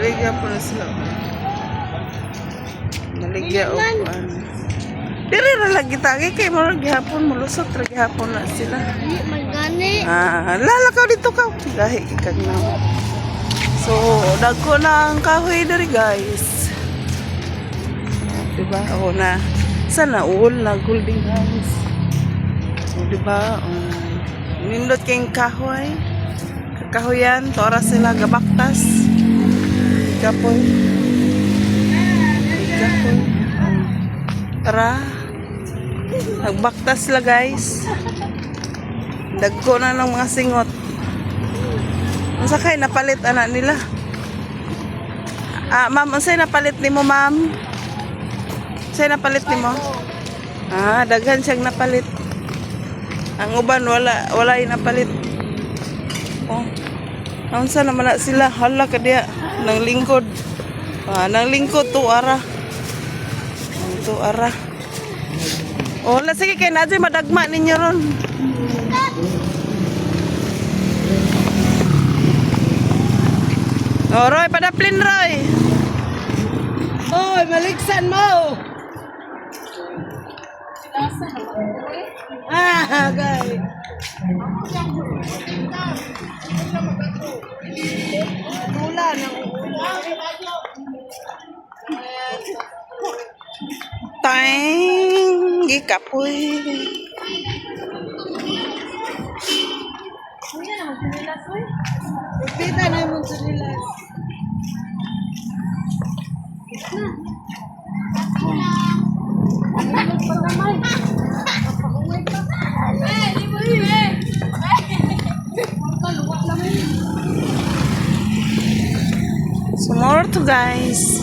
Maligya po na sila. Maligya o kuan. Diri ra lagi tagi kay mo gihapon mulusot ra gihapon na sila. Magani. Lalakaw dito ka. Gahi kag na. So, dagko na ang kahoy diri guys. Diba? O na. Sana all na golden hands. O diba? Nindot kayong kahoy. Kakahoyan. Tora sila gabaktas. Ikapoy. Ikapoy. Tara. Nagbaktas sila guys. Dagko na ng mga singot. Ang sakay napalit anak nila. Ma'am, unsay napalit nimo, ma'am? Unsay napalit nimo? Daghan siyang napalit. Ang uban wala yung napalit. Oh. Unsa naman na sila? Hala ka diya nang lingkod. Nang lingkod to ara. To ara. Oh, la sige kay nadyo madagma ninyo ron. Oh, Roy, padaplin, Roy. Oy, maligsan mo. Gay. Ulan ang ulan. Tang, gikapoy. Kuya naman sinilas ko. Pita na mo sinilas. So more to guys.